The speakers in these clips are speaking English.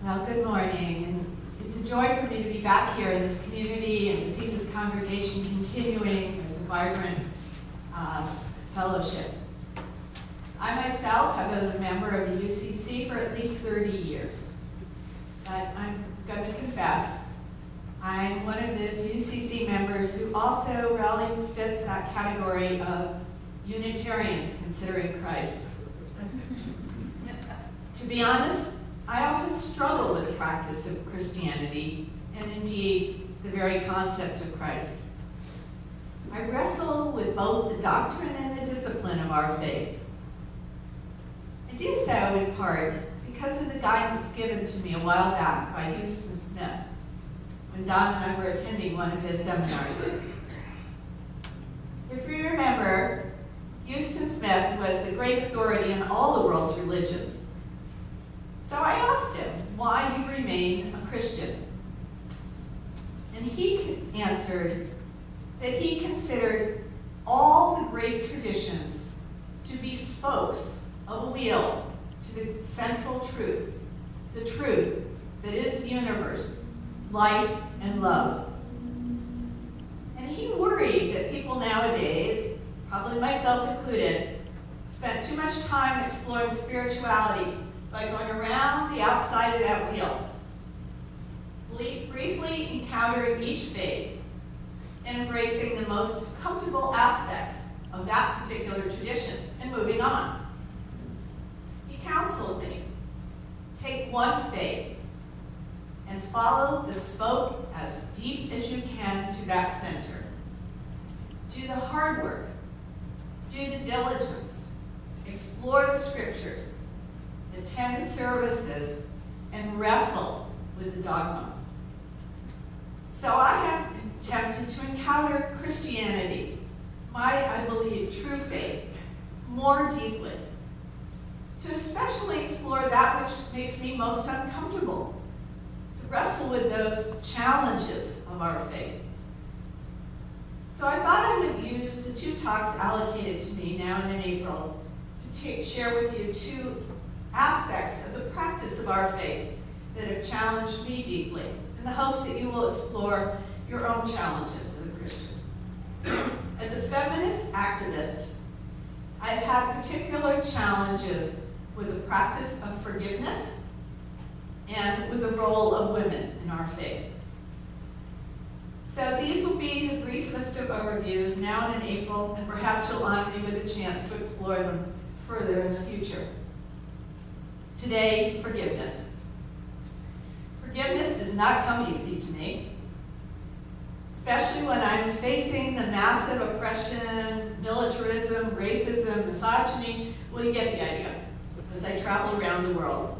Well, good morning. And it's a joy for me to be back here in this community and to see this congregation continuing as a vibrant fellowship. I myself have been a member of the UCC for at least 30 years. But I'm going to confess, I'm one of those UCC members who also really fits that category of Unitarians considering Christ. To be honest, I often struggle with the practice of Christianity and indeed the very concept of Christ. I wrestle with both the doctrine and the discipline of our faith. I do so in part because of the guidance given to me a while back by Houston Smith when Don and I were attending one of his seminars. If you remember, Houston Smith was a great authority in all the world's religions. So I asked him, why do you remain a Christian? And he answered that he considered all the great traditions to be spokes of a wheel to the central truth, the truth that is the universe, light and love. And he worried that people nowadays, probably myself included, spent too much time exploring spirituality by going around the outside of that wheel, briefly encountering each faith and embracing the most comfortable aspects of that particular tradition and moving on. He counseled me, take one faith and follow the spoke as deep as you can to that center. Do the hard work, do the diligence, explore the scriptures, attend services, and wrestle with the dogma. So I have attempted to encounter Christianity, I believe, true faith, more deeply, to especially explore that which makes me most uncomfortable, to wrestle with those challenges of our faith. So I thought I would use the 2 talks allocated to me now and in April to share with you 2 aspects of the practice of our faith that have challenged me deeply, in the hopes that you will explore your own challenges as a Christian. As a feminist activist, I've had particular challenges with the practice of forgiveness and with the role of women in our faith. So these will be the briefest of overviews now and in April, and perhaps you'll honor me with a chance to explore them further in the future. Today, forgiveness. Forgiveness does not come easy to me, especially when I'm facing the massive oppression, militarism, racism, misogyny. Well, you get the idea, as I travel around the world.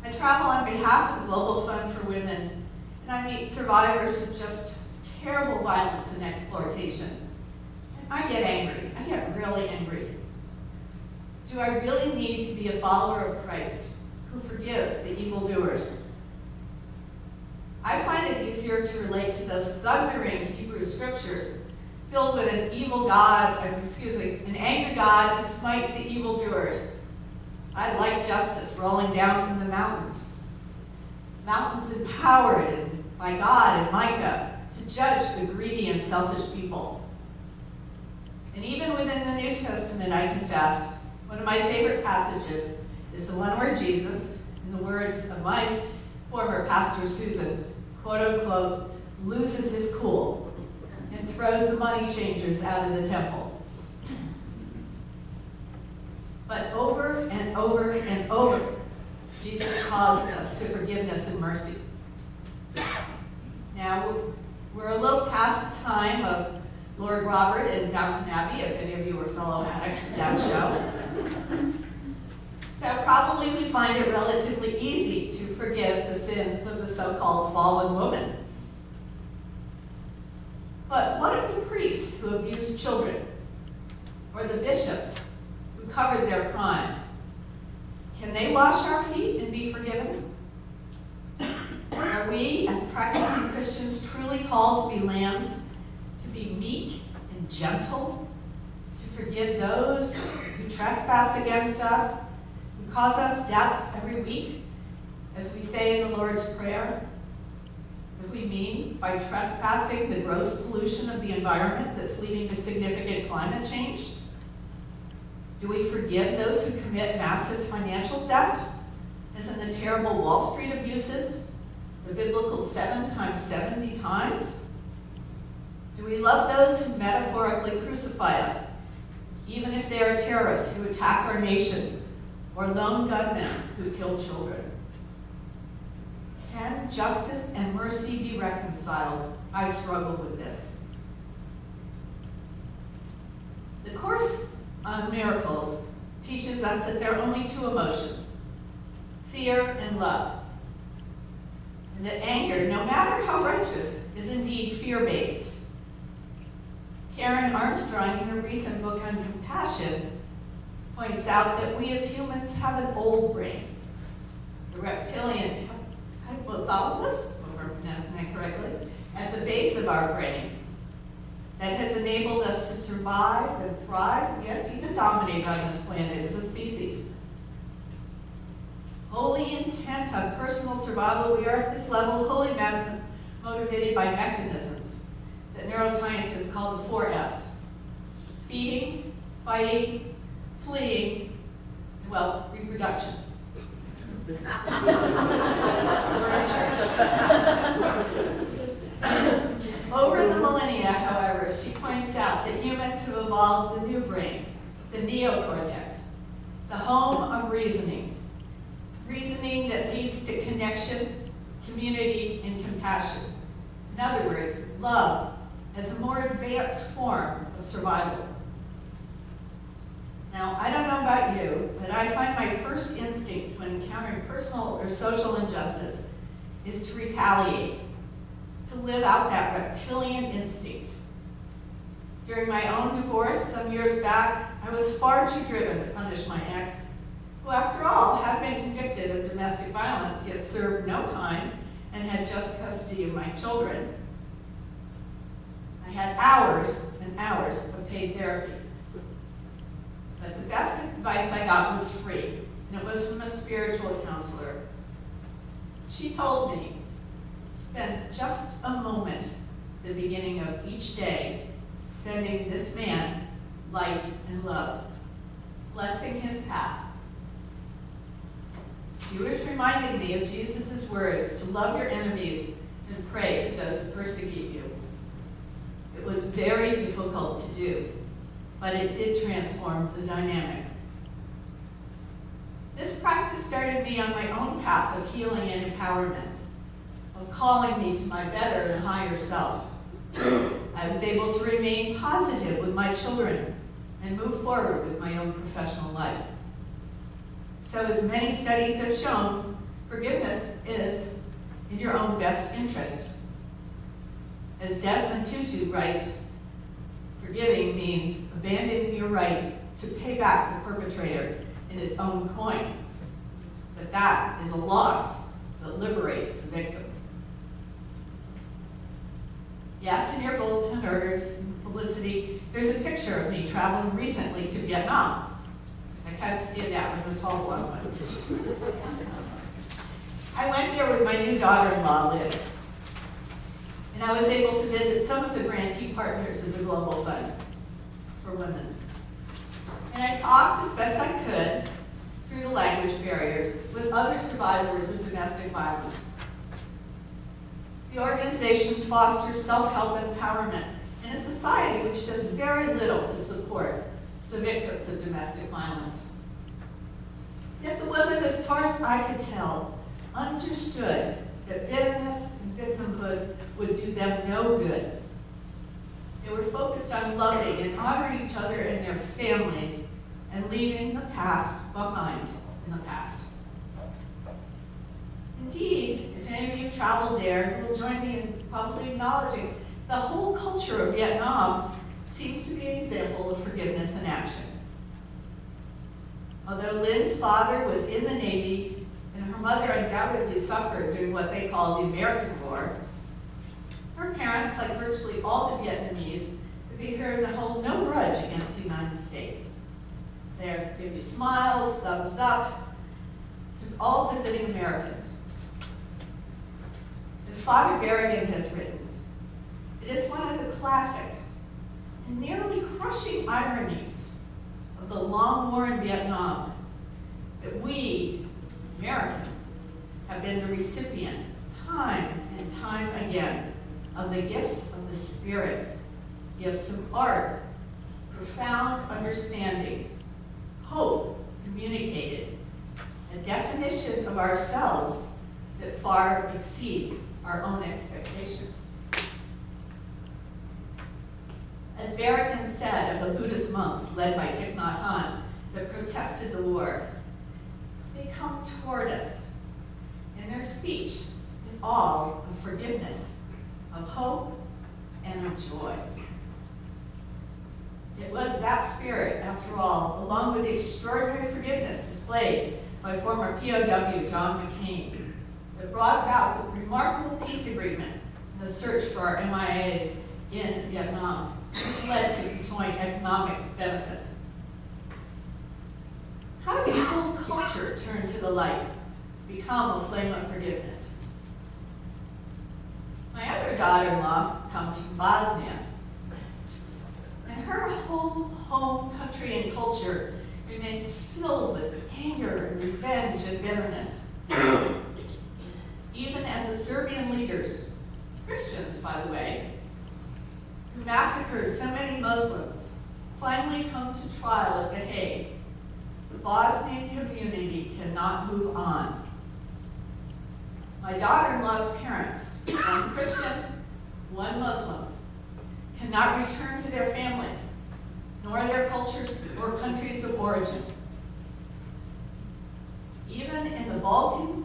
I travel on behalf of the Global Fund for Women, and I meet survivors of just terrible violence and exploitation. And I get angry. I get really angry. Do I really need to be a follower of Christ who forgives the evildoers? I find it easier to relate to those thundering Hebrew scriptures filled with an an angry God who smites the evildoers. I like justice rolling down from the mountains. Mountains empowered by God and Micah to judge the greedy and selfish people. And even within the New Testament, I confess, one of my favorite passages is the one where Jesus, in the words of my former pastor Susan, quote unquote, loses his cool and throws the money changers out of the temple. But over and over and over, Jesus calls us to forgiveness and mercy. Now, we're a little past the time of Lord Robert and Downton Abbey, if any of you were fellow addicts of that show. So probably we find it relatively easy to forgive the sins of the so-called fallen woman. But what of the priests who abused children, or the bishops who covered their crimes? Can they wash our feet and be forgiven? Are we, as practicing Christians, truly called to be lambs, to be meek and gentle, to forgive those who trespass against us, who cause us debts every week, As we say in the Lord's Prayer, if we mean by trespassing the gross pollution of the environment that's leading to significant climate change? Do we forgive those who commit massive financial theft, as in the terrible Wall Street abuses, the biblical 7 times 70 times? Do we love those who metaphorically crucify us, even if they are terrorists who attack our nation or lone gunmen who kill children? Can justice and mercy be reconciled? I struggle with this. The Course on Miracles teaches us that there are only 2 emotions, fear and love. And that anger, no matter how righteous, is indeed fear-based. Karen Armstrong, in her recent book on compassion, points out that we as humans have an old brain, the reptilian hypothalamus, if I'm pronouncing that correctly, at the base of our brain, that has enabled us to survive and thrive, yes, even dominate on this planet as a species. Wholly intent on personal survival, we are at this level wholly motivated by mechanisms that neuroscientists call the 4 F's. Feeding, fighting, fleeing, and, well, reproduction. We're in church. Over the millennia, however, she points out that humans have evolved the new brain, the neocortex, the home of reasoning. Reasoning that leads to connection, community, and compassion. In other words, love as a more advanced form of survival. Now, I don't know about you, but I find my first instinct when encountering personal or social injustice is to retaliate, to live out that reptilian instinct. During my own divorce some years back, I was far too driven to punish my ex, who after all had been convicted of domestic violence, yet served no time and had just custody of my children. I had hours and hours of paid therapy. But the best advice I got was free, and it was from a spiritual counselor. She told me, spend just a moment at the beginning of each day sending this man light and love, blessing his path. She was reminding me of Jesus' words to love your enemies and pray for those who persecute you. It was very difficult to do, but it did transform the dynamic. This practice started me on my own path of healing and empowerment, of calling me to my better and higher self. I was able to remain positive with my children and move forward with my own professional life. So as many studies have shown, forgiveness is in your own best interest. As Desmond Tutu writes, forgiving means abandoning your right to pay back the perpetrator in his own coin. But that is a loss that liberates the victim. Yes, in your bulletin or publicity, there's a picture of me traveling recently to Vietnam. I kind of stand out with the tall blonde one. I went there with my new daughter-in-law, Liv. And I was able to visit some of the grantee partners of the Global Fund for Women. And I talked as best I could through the language barriers with other survivors of domestic violence. The organization fosters self-help empowerment in a society which does very little to support the victims of domestic violence. Yet the women, as far as I could tell, understood that bitterness and victimhood would do them no good. They were focused on loving and honoring each other and their families and leaving the past behind in the past. Indeed, if any of you traveled there, you will join me in probably acknowledging the whole culture of Vietnam seems to be an example of forgiveness in action. Although Lynn's father was in the Navy and her mother undoubtedly suffered during what they call the American War, her parents, like virtually all the Vietnamese, could be heard to hold no grudge against the United States. They are to give you smiles, thumbs up, to all visiting Americans. As Bobby Berrigan has written, it is one of the classic and nearly crushing ironies of the long war in Vietnam that we, Americans, have been the recipient time and time again of the gifts of the Spirit, gifts of art, profound understanding, hope communicated, a definition of ourselves that far exceeds our own expectations. As Berrigan said of the Buddhist monks led by Thich Nhat Hanh that protested the war, they come toward us, and their speech is all of forgiveness, of hope, and of joy. It was that spirit, after all, along with the extraordinary forgiveness displayed by former POW John McCain, that brought about the remarkable peace agreement and the search for our MIAs in Vietnam. This led to joint economic benefits. How does a whole culture turn to the light, become a flame of forgiveness? My other daughter-in-law comes from Bosnia, and her whole home country and culture remains filled with anger and revenge and bitterness. Even as the Serbian leaders, Christians by the way, who massacred so many Muslims, finally come to trial at The Hague, the Bosnian community cannot move on. My daughter-in-law's parents, one Christian, one Muslim, cannot return to their families, nor their cultures or countries of origin. Even in the Balkan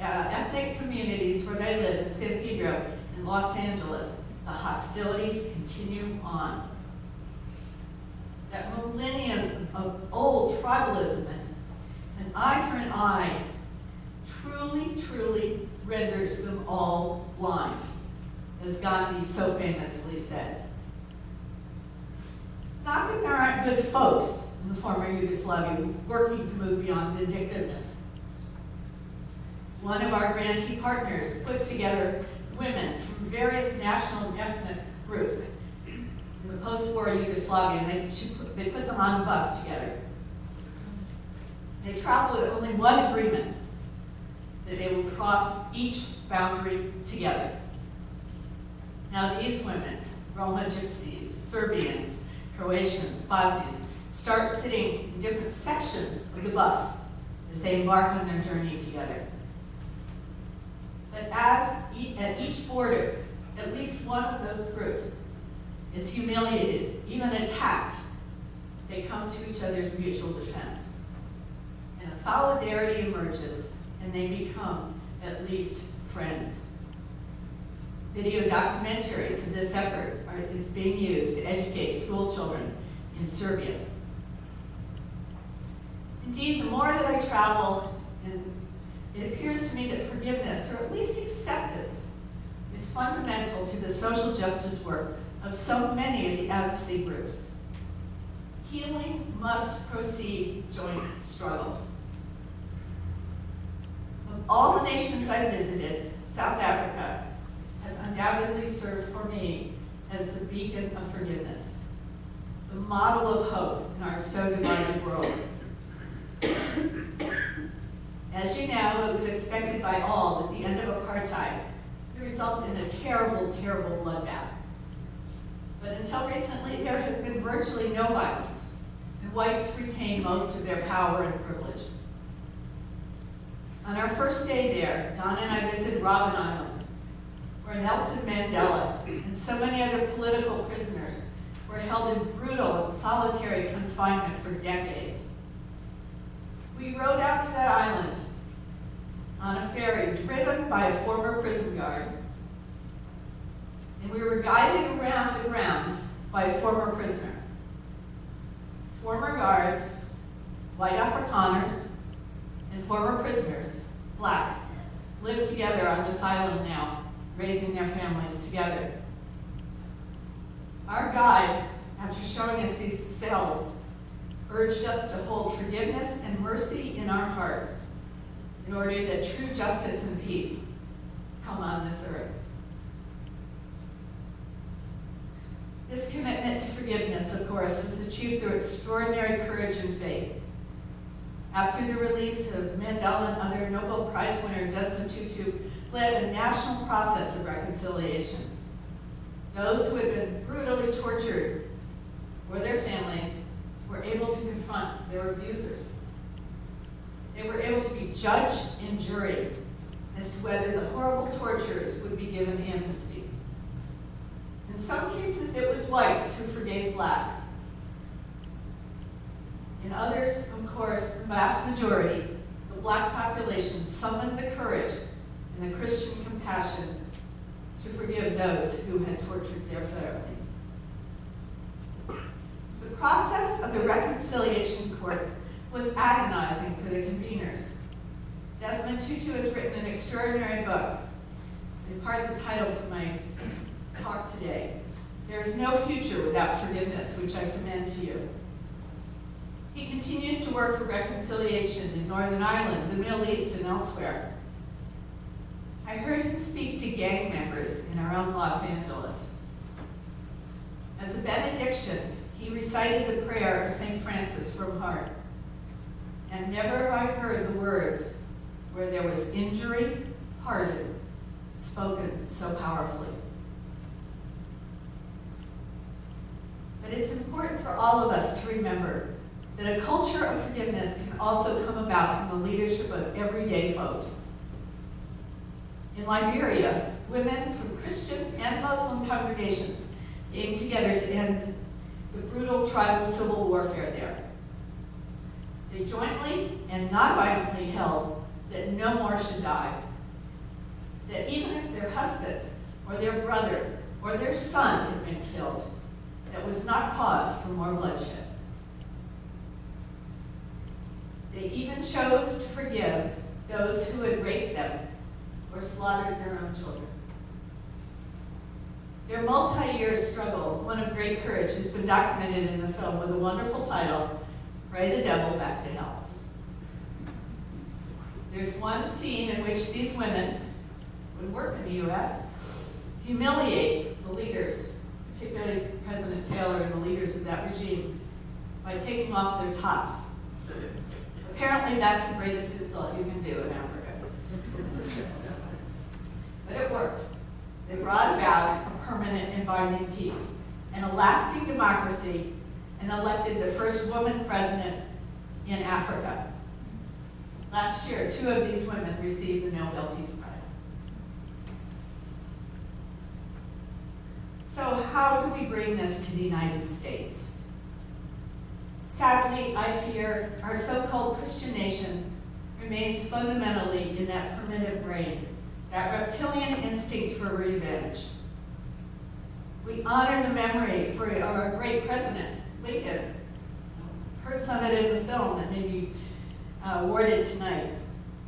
ethnic communities where they live in San Pedro and Los Angeles, the hostilities continue on. That millennium of old tribalism and eye for an eye truly renders them all blind, as Gandhi so famously said. Not that there aren't good folks in the former Yugoslavia working to move beyond vindictiveness. One of our grantee partners puts together women from various national and ethnic groups in the post-war Yugoslavia, and they put them on a bus together. They travel with only one agreement, that they will cross each boundary together. Now these women, Roma Gypsies, Serbians, Croatians, Bosnians, start sitting in different sections of the bus as they embark on their journey together. But at each border, at least one of those groups is humiliated, even attacked. They come to each other's mutual defense. And a solidarity emerges, and they become at least friends. Video documentaries of this effort is being used to educate school children in Serbia. Indeed, the more that I travel, and it appears to me that forgiveness, or at least acceptance, is fundamental to the social justice work of so many of the advocacy groups. Healing must proceed joint struggle. Of all the nations I visited, South Africa has undoubtedly served for me as the beacon of forgiveness, the model of hope in our so divided world. As you know, it was expected by all that the end of apartheid would result in a terrible, terrible bloodbath. But until recently, there has been virtually no violence, and whites retain most of their power and privilege. On our first day there, Donna and I visited Robben Island, where Nelson Mandela and so many other political prisoners were held in brutal and solitary confinement for decades. We rowed out to that island on a ferry driven by a former prison guard, and we were guided around the grounds by a former prisoner. Former guards, white Afrikaners, and former prisoners, blacks, live together on this island now, raising their families together. Our guide, after showing us these cells, urged us to hold forgiveness and mercy in our hearts in order that true justice and peace come on this earth. This commitment to forgiveness, of course, was achieved through extraordinary courage and faith. After the release of Mandela and other Nobel Prize winner Desmond Tutu led a national process of reconciliation. Those who had been brutally tortured or their families were able to confront their abusers. They were able to be judge and jury as to whether the horrible torturers would be given amnesty. In some cases, it was whites who forgave blacks. In others, of course, the vast majority, the black population, summoned the courage and the Christian compassion to forgive those who had tortured their family. The process of the reconciliation courts was agonizing for the conveners. Desmond Tutu has written an extraordinary book, in part the title for my talk today. There is no future without forgiveness, which I commend to you. He continues to work for reconciliation in Northern Ireland, the Middle East, and elsewhere. I heard him speak to gang members in our own Los Angeles. As a benediction, he recited the prayer of St. Francis from heart. And never have I heard the words where there was injury, pardon, spoken so powerfully. But it's important for all of us to remember that a culture of forgiveness can also come about from the leadership of everyday folks. In Liberia, women from Christian and Muslim congregations came together to end the brutal tribal civil warfare there. They jointly and non-violently held that no more should die, that even if their husband or their brother or their son had been killed, that was not cause for more bloodshed. They even chose to forgive those who had raped them or slaughtered their own children. Their multi-year struggle, one of great courage, has been documented in the film with a wonderful title, Pray the Devil Back to Hell. There's one scene in which these women, who work in the U.S., humiliate the leaders, particularly President Taylor and the leaders of that regime, by taking off their tops. Apparently that's the greatest insult you can do in Africa. But it worked. They brought about a permanent and binding peace and a lasting democracy, and elected the first woman president in Africa. Last year, 2 of these women received the Nobel Peace Prize. So how do we bring this to the United States? Sadly, I fear our so-called Christian nation remains fundamentally in that primitive brain, that reptilian instinct for revenge. We honor the memory for our great president, Lincoln. Heard some of it in the film that may be awarded tonight.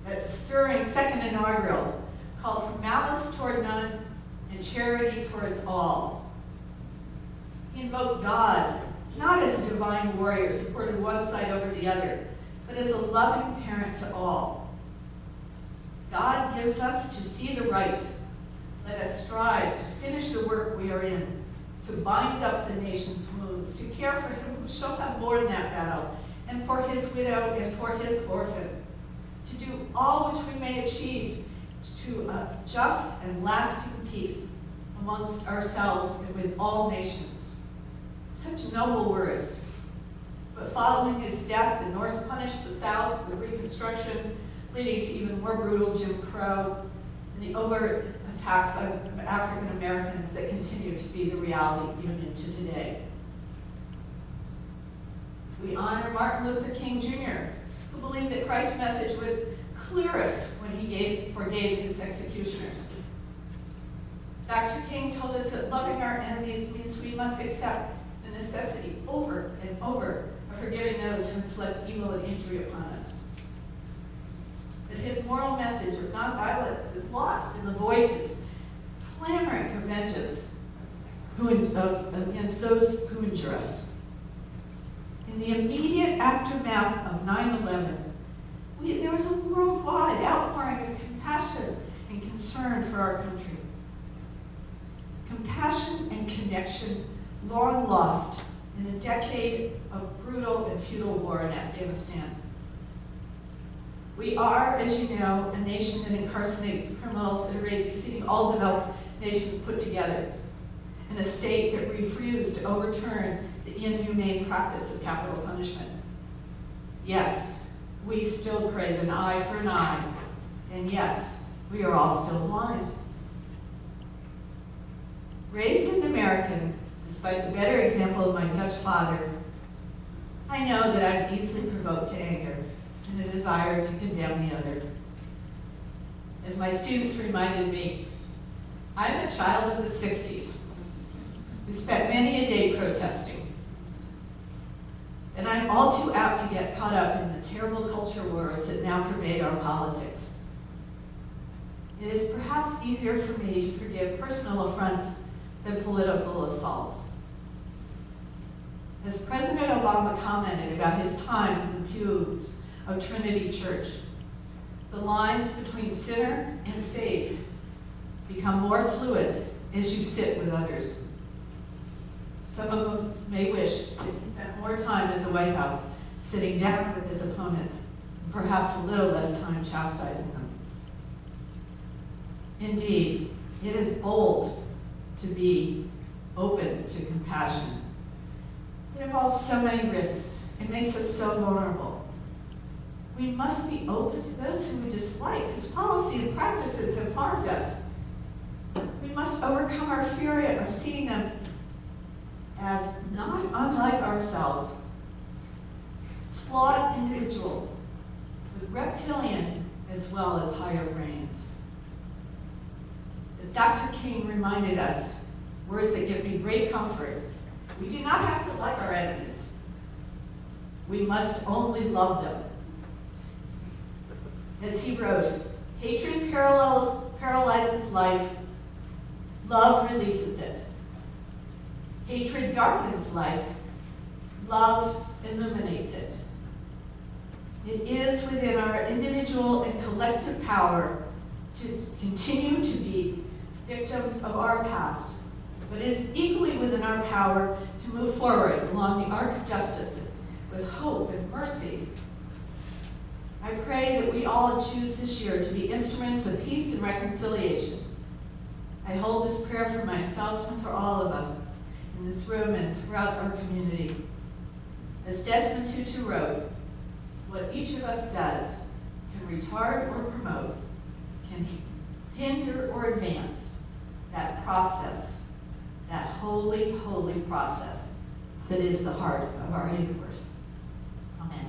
That stirring second inaugural called for malice toward none and charity towards all. He invoked God, not as a divine warrior supporting one side over the other, but as a loving parent to all. God gives us to see the right. Let us strive to finish the work we are in, to bind up the nation's wounds, to care for him who shall have borne that battle, and for his widow and for his orphan, to do all which we may achieve to a just and lasting peace amongst ourselves and with all nations. Such noble words. But following his death, the North punished the South with Reconstruction, leading to even more brutal Jim Crow and the overt attacks of African Americans that continue to be the reality even into today. We honor Martin Luther King Jr., who believed that Christ's message was clearest when he forgave his executioners. Dr. King told us that loving our enemies means we must accept the necessity over and over of forgiving those who inflict evil and injury upon us. That his moral message of nonviolence is lost in the voices clamoring for vengeance against those who injure us. In the immediate aftermath of 9/11, there was a worldwide outpouring of compassion and concern for our country. Compassion and connection long lost in a decade of brutal and futile war in Afghanistan. We are, as you know, a nation that incarcerates criminals at a rate exceeding all developed nations put together, and a state that refused to overturn the inhumane practice of capital punishment. Yes, we still crave an eye for an eye, and yes, we are all still blind. Raised an American, despite the better example of my Dutch father, I know that I'm easily provoked to anger and a desire to condemn the other. As my students reminded me, I'm a child of the 60s who spent many a day protesting. And I'm all too apt to get caught up in the terrible culture wars that now pervade our politics. It is perhaps easier for me to forgive personal affronts than political assaults. As President Obama commented about his times in the pews of Trinity Church, the lines between sinner and saved become more fluid as you sit with others. Some of us may wish that he spent more time in the White House sitting down with his opponents, and perhaps a little less time chastising them. Indeed, it is bold to be open to compassion. It involves so many risks. It makes us so vulnerable. We must be open to those who we dislike, whose policy and practices have harmed us. We must overcome our fear of seeing them as not unlike ourselves, flawed individuals with reptilian as well as higher brains. As Dr. King reminded us, words that give me great comfort, we do not have to like our enemies. We must only love them. As he wrote, hatred paralyzes life, love releases it. Hatred darkens life, love illuminates it. It is within our individual and collective power to continue to be victims of our past, but it is equally within our power to move forward along the arc of justice with hope and mercy. I pray that we all choose this year to be instruments of peace and reconciliation. I hold this prayer for myself and for all of us in this room and throughout our community. As Desmond Tutu wrote, what each of us does can retard or promote, can hinder or advance that process, that holy, holy process that is the heart of our universe. Amen.